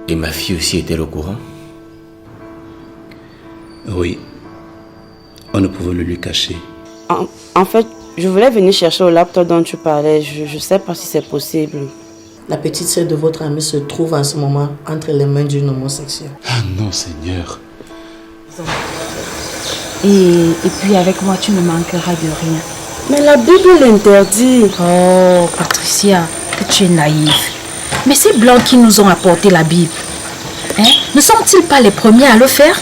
Et ma fille aussi était au courant? Oui. On ne pouvait le lui cacher. En fait, je voulais venir chercher le laptop dont tu parlais. Je ne sais pas si c'est possible. La petite sœur de votre ami se trouve en ce moment entre les mains d'une homosexuelle. Ah non, Seigneur. Et puis avec moi, tu ne manqueras de rien. Mais la Bible l'interdit. Oh, Patricia, que tu es naïve. Mais ces blancs qui nous ont apporté la Bible, ne sont-ils pas les premiers à le faire?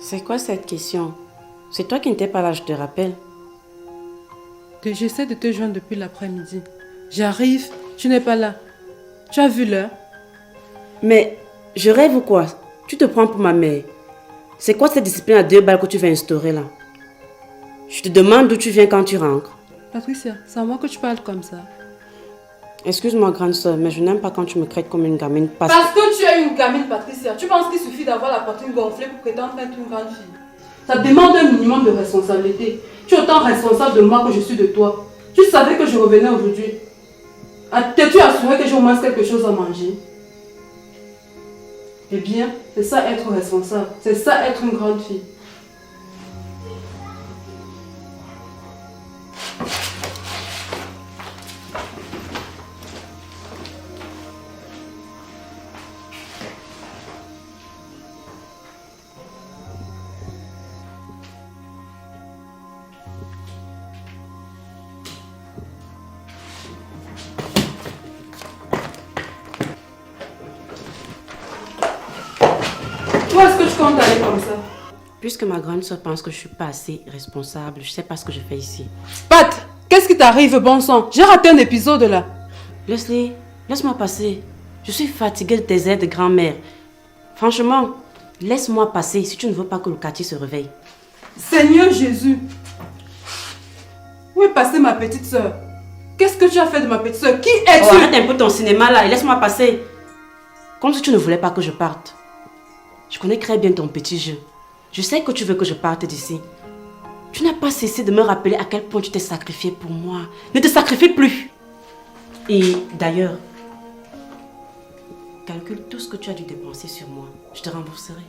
C'est quoi cette question? C'est toi qui n'étais pas là, je te rappelle. Que j'essaie de te joindre depuis l'après-midi. J'arrive, tu n'es pas là. Tu as vu l'heure? Mais je rêve ou quoi? Tu te prends pour ma mère. C'est quoi cette discipline à 2 balles que tu veux instaurer là? Je te demande d'où tu viens quand tu rentres. Patricia, c'est à moi que tu parles comme ça. Excuse-moi grande soeur, mais je n'aime pas quand tu me traites comme une gamine. Parce que tu es une gamine, Patricia. Tu penses qu'il suffit d'avoir la poitrine gonflée pour prétendre être une grande fille? Ça demande un minimum de responsabilité. Tu es autant responsable de moi que je suis de toi. Tu savais que je revenais aujourd'hui. T'es-tu assuré que j'ai au moins quelque chose à manger? Eh bien, c'est ça être responsable. C'est ça être une grande fille. Où est-ce que tu comptes aller comme ça? Puisque ma grande soeur pense que je suis pas assez responsable, je sais pas ce que je fais ici. Pat, qu'est-ce qui t'arrive, bon sang? J'ai raté un épisode là. Leslie, laisse-moi passer. Je suis fatiguée de tes aides de grand-mère. Franchement, laisse-moi passer si tu ne veux pas que le quartier se réveille. Seigneur Jésus, où est passée ma petite soeur? Qu'est-ce que tu as fait de ma petite soeur? Qui es-tu? Oh, arrête un peu ton cinéma là et laisse-moi passer. Comme si tu ne voulais pas que je parte. Je connais très bien ton petit jeu. Je sais que tu veux que je parte d'ici. Tu n'as pas cessé de me rappeler à quel point tu t'es sacrifié pour moi. Ne te sacrifie plus. Et d'ailleurs, calcule tout ce que tu as dû dépenser sur moi. Je te rembourserai.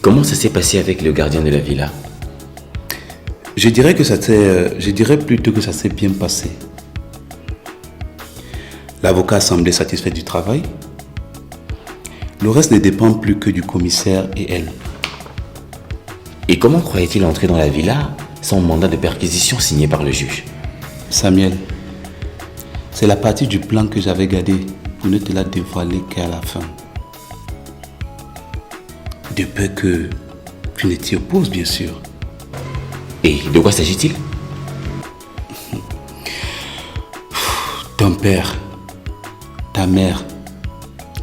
Comment ça s'est passé avec le gardien de la villa? Je dirais plutôt que ça s'est bien passé. L'avocat semblait satisfait du travail. Le reste ne dépend plus que du commissaire et elle. Et comment croyait-il entrer dans la villa sans mandat de perquisition signé par le juge? Samuel, c'est la partie du plan que j'avais gardée pour ne te la dévoiler qu'à la fin. De peur que tu ne t'y opposes, bien sûr. Et de quoi s'agit-il? Ton père, ta mère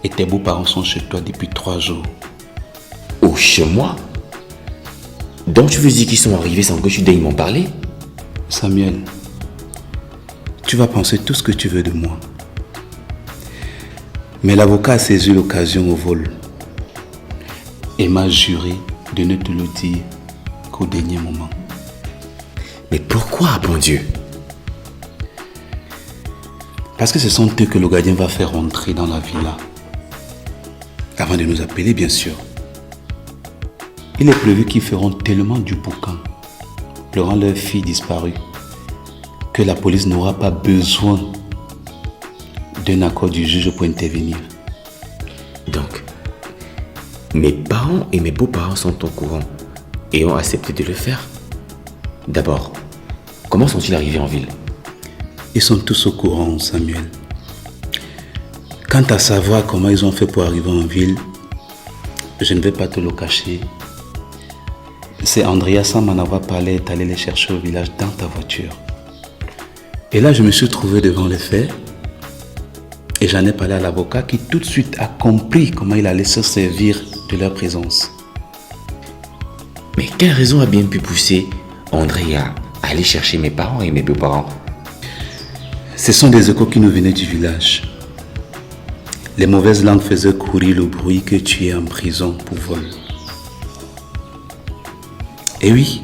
et tes beaux-parents sont chez toi depuis 3 jours. Oh, chez moi? Donc tu veux dire qu'ils sont arrivés sans que tu daignes m'en parler? Samuel, tu vas penser tout ce que tu veux de moi. Mais l'avocat a saisi l'occasion au vol et m'a juré de ne te le dire qu'au dernier moment. Mais pourquoi, bon Dieu? Parce que ce sont eux que le gardien va faire rentrer dans la villa. Avant de nous appeler, bien sûr. Il est prévu qu'ils feront tellement du boucan, pleurant leur fille disparue, que la police n'aura pas besoin d'un accord du juge pour intervenir. Donc, mes parents et mes beaux-parents sont au courant et ont accepté de le faire. D'abord, comment sont-ils arrivés en ville? Ils sont tous au courant, Samuel. Quant à savoir comment ils ont fait pour arriver en ville, je ne vais pas te le cacher. C'est Andrea, sans m'en avoir parlé, est allé les chercher au village dans ta voiture. Et là, je me suis trouvé devant les faits et j'en ai parlé à l'avocat qui tout de suite a compris comment il allait se servir de leur présence. Mais quelle raison a bien pu pousser Andrea à aller chercher mes parents et mes beaux-parents? Ce sont des échos qui nous venaient du village. Les mauvaises langues faisaient courir le bruit que tu es en prison pour vol. Et oui,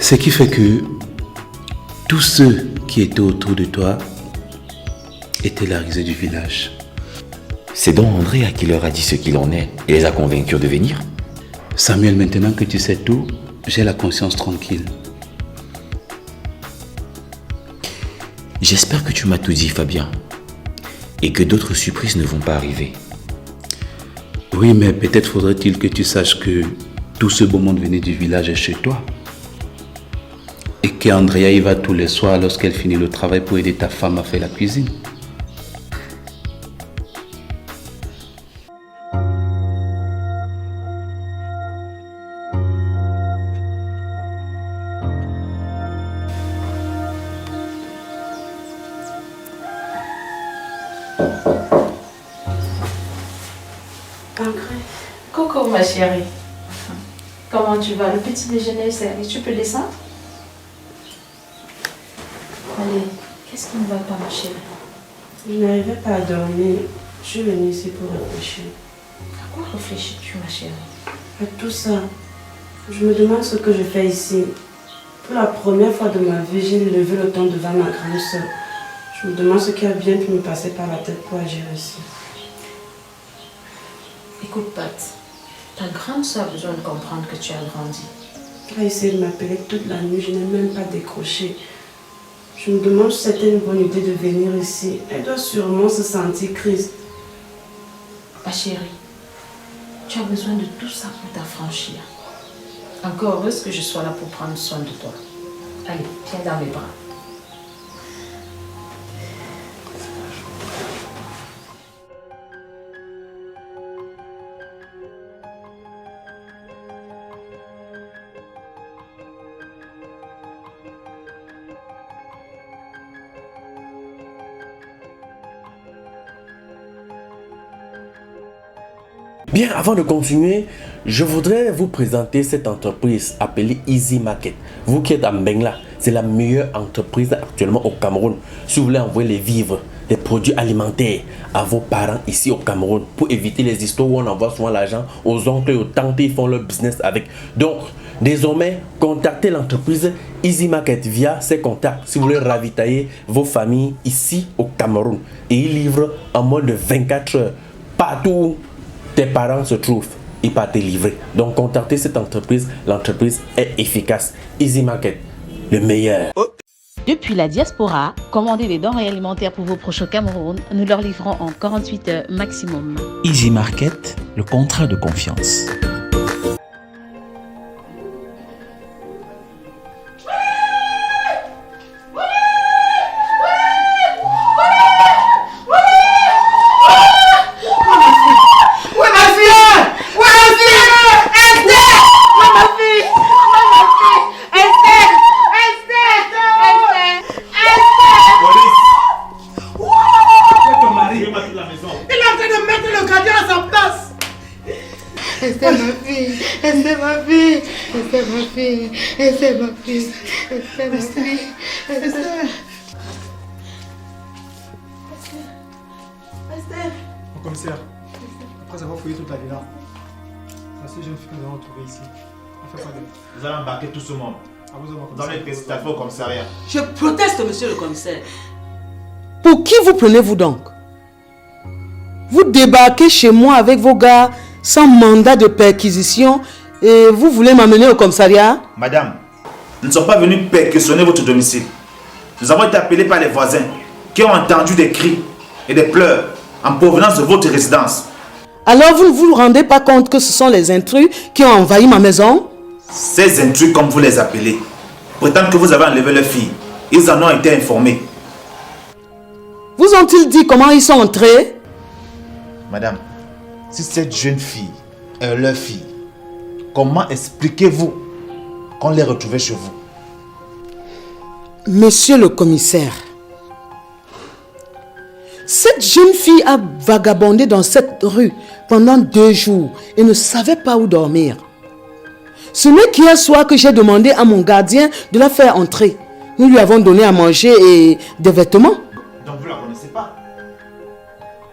ce qui fait que tous ceux qui étaient autour de toi étaient la risée du village. C'est donc Andrea qui leur a dit ce qu'il en est et les a convaincus de venir? Samuel, maintenant que tu sais tout, j'ai la conscience tranquille. J'espère que tu m'as tout dit, Fabien, et que d'autres surprises ne vont pas arriver. Oui, mais peut-être faudrait-il que tu saches que tout ce beau monde venu du village est chez toi. Et qu'Andrea y va tous les soirs lorsqu'elle finit le travail pour aider ta femme à faire la cuisine. Coucou ma chérie. Comment tu vas? Le petit déjeuner est servi. Tu peux descendre? Allez, qu'est-ce qui ne va pas ma chérie? Je n'arrivais pas à dormir. Je suis venue ici pour réfléchir. À quoi réfléchis-tu ma chérie? À tout ça. Je me demande ce que je fais ici. Pour la première fois de ma vie, j'ai levé le ton devant ma grande soeur. Je me demande ce qui a bien pu me passer par la tête pour agir ici. Écoute Pat, ta grande soeur a besoin de comprendre que tu as grandi. Elle a essayé de m'appeler toute la nuit, je n'ai même pas décroché. Je me demande si c'était une bonne idée de venir ici. Elle doit sûrement se sentir triste. Ma chérie, tu as besoin de tout ça pour t'affranchir. Encore heureuse que je sois là pour prendre soin de toi. Allez, viens dans mes bras. Bien, avant de continuer, je voudrais vous présenter cette entreprise appelée Easy Market. Vous qui êtes à Mbengla, c'est la meilleure entreprise actuellement au Cameroun. Si vous voulez envoyer les vivres, des produits alimentaires à vos parents ici au Cameroun, pour éviter les histoires où on envoie souvent l'argent aux oncles et aux tantes, ils font leur business avec. Donc, désormais, contactez l'entreprise Easy Market via ses contacts si vous voulez ravitailler vos familles ici au Cameroun. Et ils livrent en moins de 24 heures partout où tes parents se trouvent. il va te livrer. Donc contactez cette entreprise, l'entreprise est efficace. Easy Market, le meilleur. Depuis la diaspora, commandez des denrées alimentaires pour vos proches au Cameroun. Nous leur livrons en 48 heures maximum. Easy Market, le contrat de confiance. Esther, ma fille, Esther, ma fille, Esther, ma fille, Esther, ma fille, Esther, ma fille, Esther. Esther. Mon commissaire, après avoir fouillé toute la villa, la seule jeune fille que nous avons trouvée ici. On fait quoi d'elle? Vous allez embarquer tout ce monde. Vous allez être staffé au commissariat. Je proteste, monsieur le commissaire. Pour qui vous prenez-vous donc? Vous débarquez chez moi avec vos gars sans mandat de perquisition et vous voulez m'amener au commissariat? Madame, nous ne sommes pas venus perquisitionner votre domicile. Nous avons été appelés par les voisins qui ont entendu des cris et des pleurs en provenance de votre résidence. Alors vous ne vous rendez pas compte que ce sont les intrus qui ont envahi ma maison? Ces intrus, comme vous les appelez, prétendent que vous avez enlevé leur fille. Ils en ont été informés. Vous ont-ils dit comment ils sont entrés? Madame, si cette jeune fille est leur fille, comment expliquez-vous qu'on l'ait retrouvée chez vous? Monsieur le commissaire, cette jeune fille a vagabondé dans cette rue pendant 2 jours et ne savait pas où dormir. Ce n'est qu'hier soir que j'ai demandé à mon gardien de la faire entrer. Nous lui avons donné à manger et des vêtements. Donc vous ne la connaissez pas?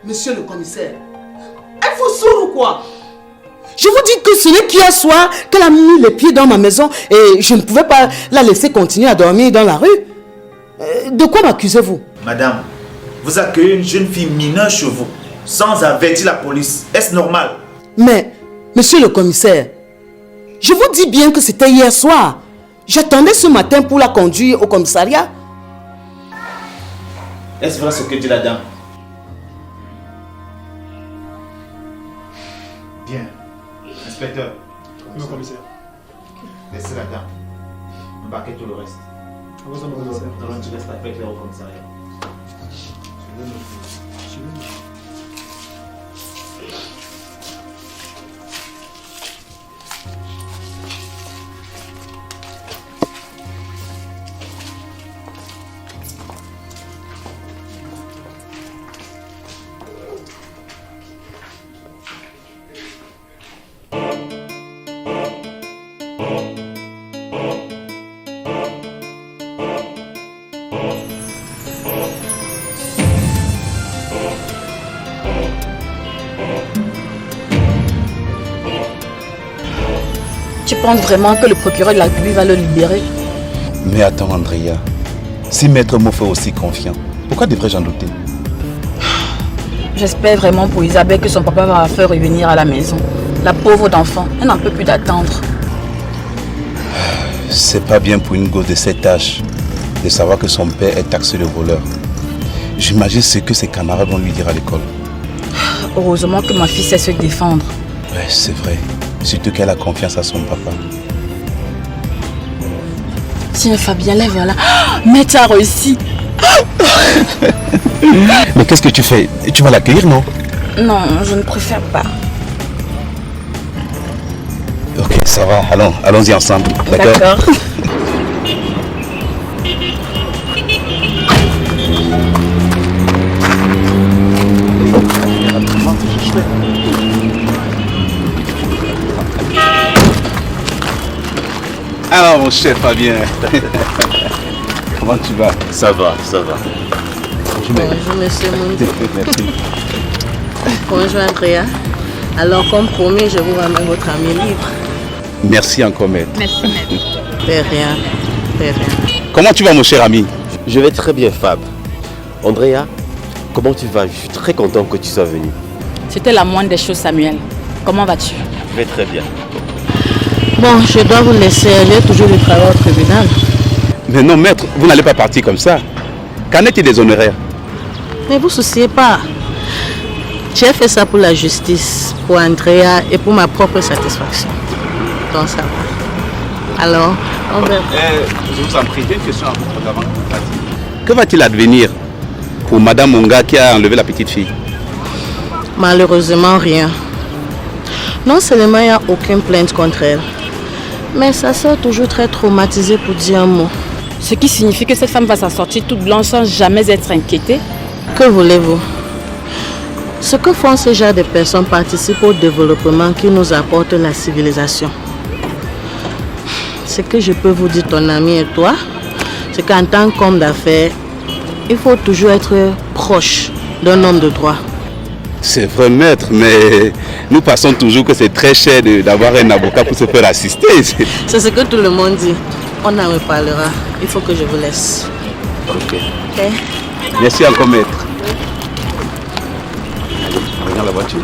Monsieur le commissaire, êtes-vous sourd ou quoi? Je vous dis que ce n'est qu'hier soir qu'elle a mis les pieds dans ma maison et je ne pouvais pas la laisser continuer à dormir dans la rue. De quoi m'accusez-vous? Madame, vous accueillez une jeune fille mineure chez vous sans avertir la police. Est-ce normal? Mais, monsieur le commissaire, je vous dis bien que c'était hier soir. J'attendais ce matin pour la conduire au commissariat. Est-ce vrai ce que dit la dame? Bien. Inspecteur. Oui, mon commissaire. Laissez la dame. Embarquez tout le reste. Au revoir, mon commissaire. Nous allons te laisser avec les au commissariat. Tu penses vraiment que le procureur de la République va le libérer? Mais attends, Andrea. Si Maître me fait aussi confiant, pourquoi devrais-je en douter? J'espère vraiment pour Isabelle que son papa va la faire revenir à la maison. La pauvre d'enfant, elle n'en peut plus d'attendre. C'est pas bien pour une gosse de cet âge de savoir que son père est taxé de voleur. J'imagine ce que ses camarades vont lui dire à l'école. Heureusement que ma fille sait se défendre. Ouais, c'est vrai. Surtout qu'elle a confiance à son papa. Tiens Fabien, là voilà. Mais tu as réussi. Mais qu'est-ce que tu fais? Tu vas l'accueillir, non? Non, je ne préfère pas. Ok, ça va. Allons-y ensemble. D'accord. Alors mon cher Fabien, comment tu vas? Ça va, ça va. Bonjour monsieur Moundou. Merci. Bonjour Andrea. Alors comme promis, je vous ramène votre ami libre. Merci encore maître. Merci, maître. De rien, de rien. Comment tu vas mon cher ami? Je vais très bien, Fab. Andrea, comment tu vas? Je suis très content que tu sois venu. C'était la moindre des choses, Samuel. comment vas-tu? Je vais très bien. Bon, je dois vous laisser. J'ai toujours du travail au tribunal. Mais non, maître, vous n'allez pas partir comme ça. Qu'en est-il des honoraires? Ne vous souciez pas. J'ai fait ça pour la justice, pour Andrea et pour ma propre satisfaction. Donc ça va. Alors, on verra. Je vous en prie, j'ai une question à vous poser avant que vous partiez. Que va-t-il advenir pour Madame Monga qui a enlevé la petite fille? Malheureusement, rien. Non seulement il n'y a aucune plainte contre elle, mais sa soeur est toujours très traumatisée pour dire un mot. Ce qui signifie que cette femme va s'en sortir toute blanche sans jamais être inquiétée. Que voulez-vous? Ce que font ce genre de personnes participe au développement qui nous apporte la civilisation. Ce que je peux vous dire, ton ami et toi, c'est qu'en tant qu'homme d'affaires, il faut toujours être proche d'un homme de droit. C'est vrai, maître, mais nous passons toujours que c'est très cher d'avoir un avocat pour se faire assister. C'est ce que tout le monde dit. On en reparlera. Il faut que je vous laisse. Ok. Ok. Merci encore, maître. Regarde la voiture.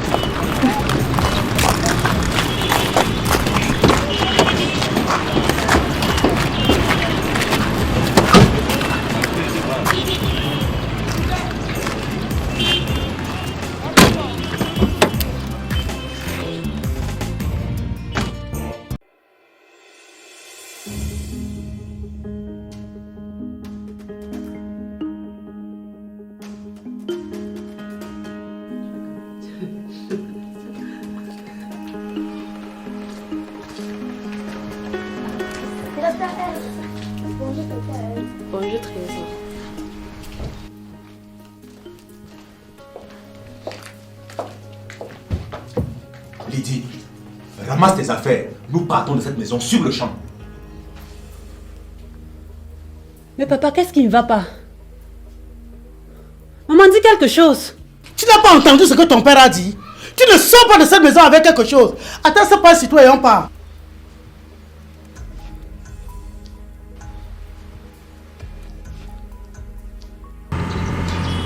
Bonjour Trésor. Lydie, ramasse tes affaires. Nous partons de cette maison sur le champ. Mais papa, qu'est-ce qui ne va pas? Maman dit quelque chose. Tu n'as pas entendu ce que ton père a dit? Tu ne sors pas de cette maison avec quelque chose. Attends, c'est pas si toi et on part.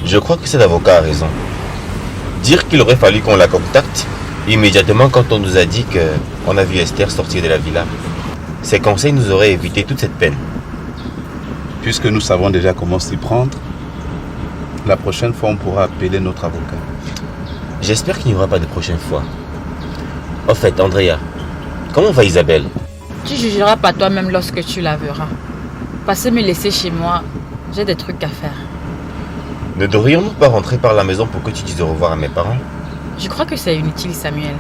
Je crois que cet avocat a raison. Dire qu'il aurait fallu qu'on la contacte immédiatement quand on nous a dit qu'on a vu Esther sortir de la villa. Ces conseils nous auraient évité toute cette peine. Puisque nous savons déjà comment s'y prendre, la prochaine fois on pourra appeler notre avocat. J'espère qu'il n'y aura pas de prochaine fois. Au fait, Andrea, comment va Isabelle? Tu jugeras par toi-même lorsque tu la verras. Passez me laisser chez moi, j'ai des trucs à faire. Ne devrions-nous pas rentrer par la maison pour que tu dises au revoir à mes parents? Je crois que c'est inutile, Samuel.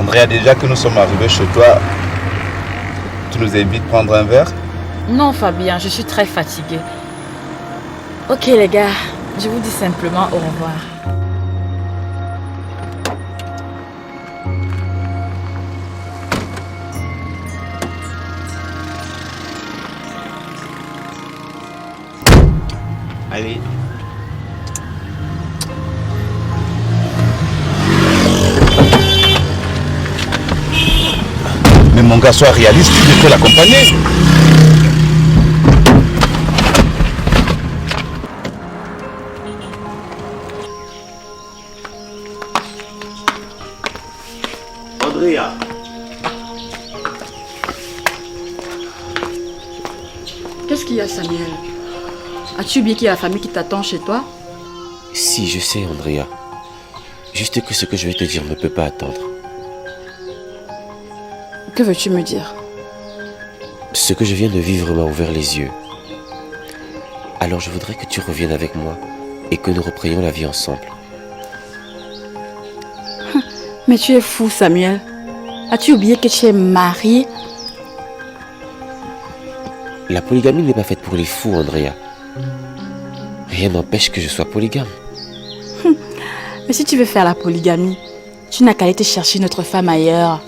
Andrea, déjà que nous sommes arrivés chez toi, tu nous invites à prendre un verre? Non, Fabien, je suis très fatiguée. Ok les gars, je vous dis simplement au revoir. Allez. Mais mon gars, sois réaliste, tu peux l'accompagner. Andrea. Qu'est-ce qu'il y a, Samuel? As-tu oublié qu'il y a la famille qui t'attend chez toi? Si, je sais, Andrea. Juste que ce que je vais te dire ne peut pas attendre. Que veux-tu me dire? Ce que je viens de vivre m'a ouvert les yeux. Alors je voudrais que tu reviennes avec moi et que nous reprenions la vie ensemble. Mais tu es fou, Samuel. As-tu oublié que tu es marié? La polygamie n'est pas faite pour les fous, Andrea. Rien n'empêche que je sois polygame. Mais si tu veux faire la polygamie, tu n'as qu'à aller te chercher une autre femme ailleurs.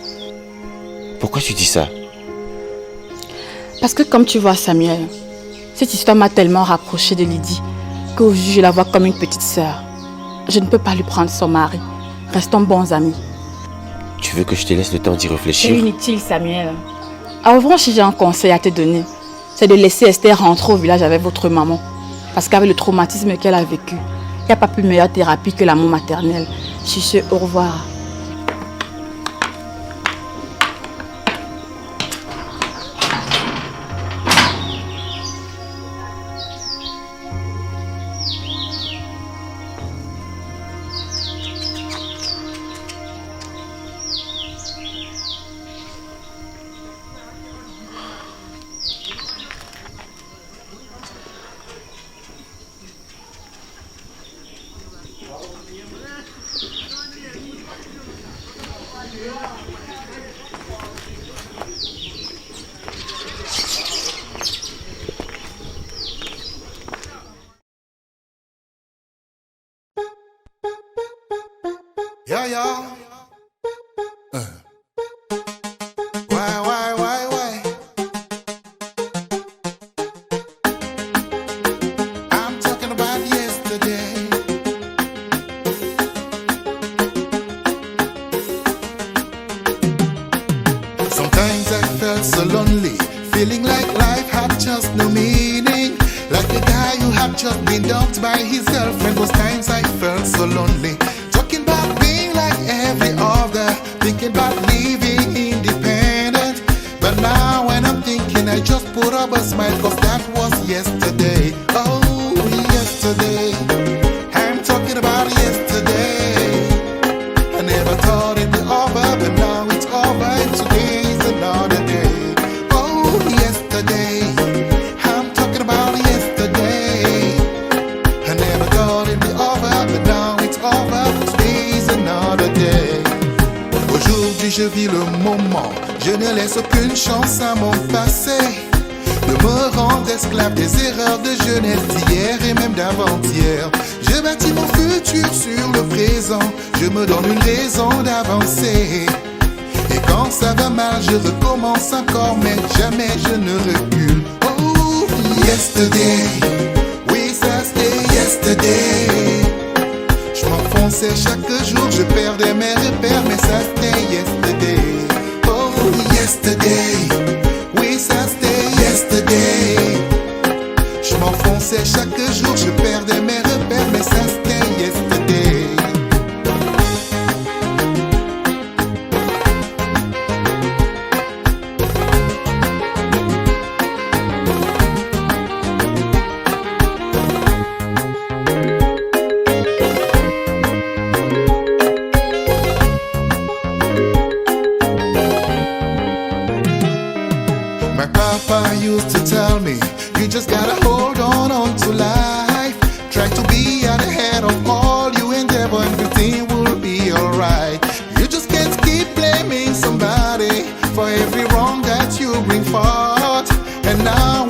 Pourquoi tu dis ça? Parce que comme tu vois, Samuel, cette histoire m'a tellement rapproché de Lydie qu'aujourd'hui je la vois comme une petite sœur. Je ne peux pas lui prendre son mari. Restons bons amis. Tu veux que je te laisse le temps d'y C'est réfléchir? inutile, Samuel. En revanche, j'ai un conseil à te donner. C'est de laisser Esther rentrer au village avec votre maman. Parce qu'avec le traumatisme qu'elle a vécu, il n'y a pas plus meilleure thérapie que l'amour maternel. Sur ce, au revoir. Yeah, yeah. Why? I'm talking about yesterday. Sometimes I felt so lonely, feeling like life had just no meaning. Like a guy who had just been dumped by his girlfriend. Those times I felt so lonely. Talking about being like every other, thinking about living independent. But now when I'm thinking, I just put up a smile, cause that was yesterday. Oh, yesterday. I'm talking about yesterday. I never thought it'd be over, but now it's over, and today's another day. Oh, yesterday. I'm talking about yesterday. I never thought it'd be over, but now it's over, today's another day. Aujourd'hui je vis le moment, je ne laisse aucune chance à mon passé de me rendre esclave des erreurs de jeunesse d'hier et même d'avant-hier. Je bâtis mon futur sur le présent, je me donne une raison d'avancer. Et quand ça va mal, je recommence encore, mais jamais je ne recule. Oh, yesterday, oui ça c'était yesterday. Je m'enfonçais chaque jour, je perdais mes repères, mais ça c'était yesterday. Oh, yesterday, oui ça c'était yesterday. Je m'enfonçais chaque jour, je perdais mes repères, mais ça c'était yesterday. My papa used to tell me, you just gotta hold on to life. Try to be at the head of all you endeavor, everything will be alright. You just can't keep blaming somebody for every wrong that you bring forth. And now